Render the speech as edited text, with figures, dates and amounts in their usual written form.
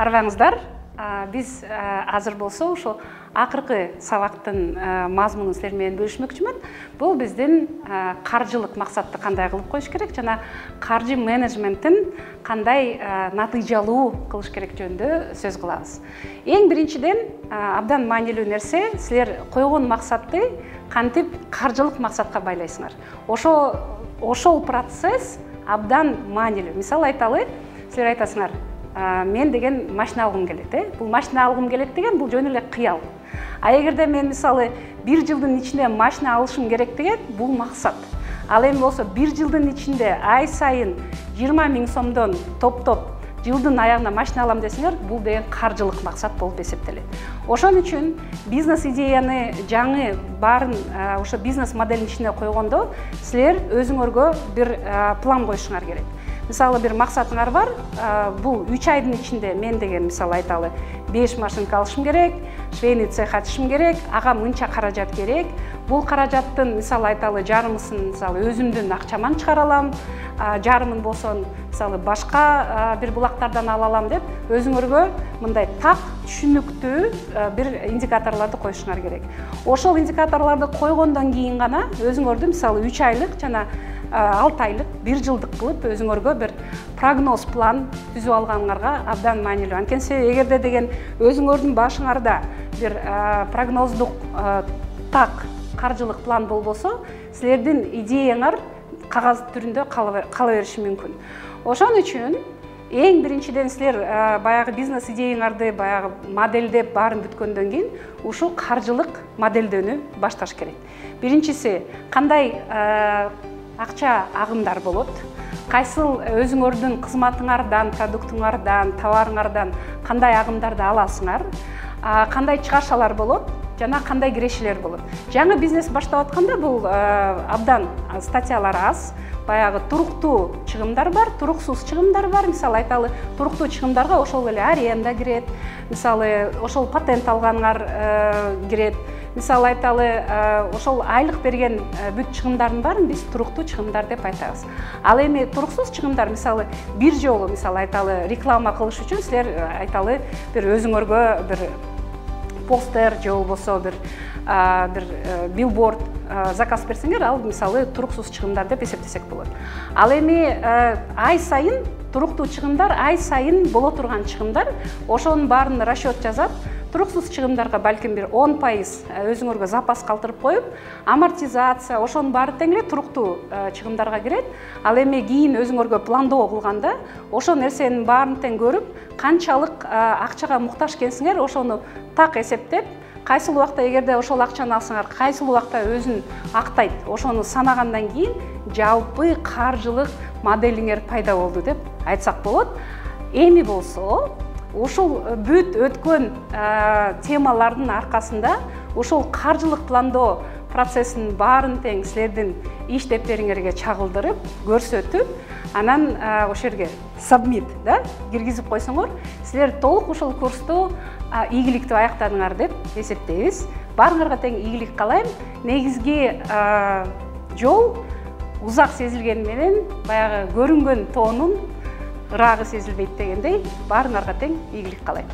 Арбаңыздар, биз азыр болсо ошо акыркы сабактын мазмунун силер менен бөлүшмөкчүмүн. Бул биздин каржылык максатты кандай кылып коюш керек жана каржы менеджменттин кандай натыйжалуу кылыш керек жөнүндө сөз кылабыз. Эң биринчиден абдан маанилүү нерсе, силер койгон максатты кантип каржылык максатка байлайсыңар. Ошол процесс абдан маанилүү. Мисалы айталы, силер айтасыңар, мен деген машина алгым келет, бул машина алгым келет деген бул жөн эле кыял. А эгерде мен мисалы 1 жылдын ичинде машина алышым керек деген бул максат. Ал эми болсо 1 жылдын ичинде ай сайын 20 000 сомдон топтоп жылдын аягына машина алам десеңер, бул деген каржылык максат болуп эсептелет. Ошон үчүн бизнес идеяны жаңы баарын ошо бизнес моделдин ичине койгондо силер өзүңөргө бир план коюшуңар керек. Мисалы бир максатыңар бар, бул 3 айдын ичинде мен деген мисалы айталы 5 машинка алышым керек, швейный цех ачышым керек, ага мынча каражат керек. Бул каражаттын мисалы айталы жарымысын мисалы өзүмдүн акчаман чыгара алам, жарымын болсо мисалы башка бир булактардан ала алам деп өзүңөргө мындай так түшүнүктүү бир индикаторлорду коюшуңар керек. Ошол индикаторлорду койгондон кийин гана өзүңөрдү мисалы 3 айлык жана 6 айлык, 1 жылдык кылып өзүңөргө бир прогноз план түзүп алганыңарга абдан маанилүү. Анткени эгерде деген өзүңөрдүн башыңарда бир прогноздук так каржылык план болбосо, силердин идеяңар кагаз түрүндө кала бериши мүмкүн. Ошон үчүн эң биринчиден силер баягы бизнес идеяңарды баягы модельдеп баарын бүткөндөн кийин ушул каржылык модельдөөнү башташ керек. Биринчиси кандай акча агымдар болот, кайсыл өзүңөрдүн кызматыңардан, продуктуңардан, товарыңардан кандай агымдарды аласыңар, кандай чыгаршалар болот жана кандай кирешелер болот. Жаңы бизнес баштап атканда бул абдан статьялар аз, баягы туруктуу чыгымдар бар, туруксуз чыгымдар бар. Мисалы айталы, туруктуу чыгымдарга ошол эле аренда кирет, мисалы ошол патент алганыңар кирет. Мисалы айталы, ошол айлык берген бүт чыгымдардын баарын биз туруктуу чыгымдар деп айтабыз. Ал эми туруксуз чыгымдар, мисалы бир жолу мисалы айталы реклама кылыш үчүн силер айталы бир өзүңөргө бир постер же болбосо бир билборд заказ берсеңер, ал мисалы туруксуз чыгымдар деп эсептесек болот. Ал эми ай сайын туруктуу чыгымдар, ай сайын боло турган чыгымдар, ошонун баарын расчет жазап, туруксуз чыгымдарга балким бир 10% өзүңөргө запас калтырып коюп, амортизация, ошонун баары тең эле туруктуу чыгымдарга кирет. Ал эми кийин өзүңөргө пландоо кылганда, ошол нерсенин баарын тең көрүп, канчалык акчага муктаж экенсиңер, ошону так эсептеп, кайсыл убакта эгерде ошол акчаны алсаңар, кайсыл убакта өзүн актайт, ошону санагандан кийин жалпы каржылык моделиңер пайда болду деп айтсак болот. Эми болсо ушул бүт өткөн темалардын аркасында ушул каржылык пландоо процессин баарын тең силердин иштептериңерге чагылдырып, көрсөтүп, анан ошол жерге submit киргизип койсоңор, силер толук ушул курсту ийгиликтүү аяктадыңар деп эсептейбиз. Баарыңарга тең ийгилик каалайм. Негизги жол узак сезилгени менен баягы көрүнгөн тоонун ыраагы сезилбейт дегендей, баарыңарга тең ийгилик каалайм.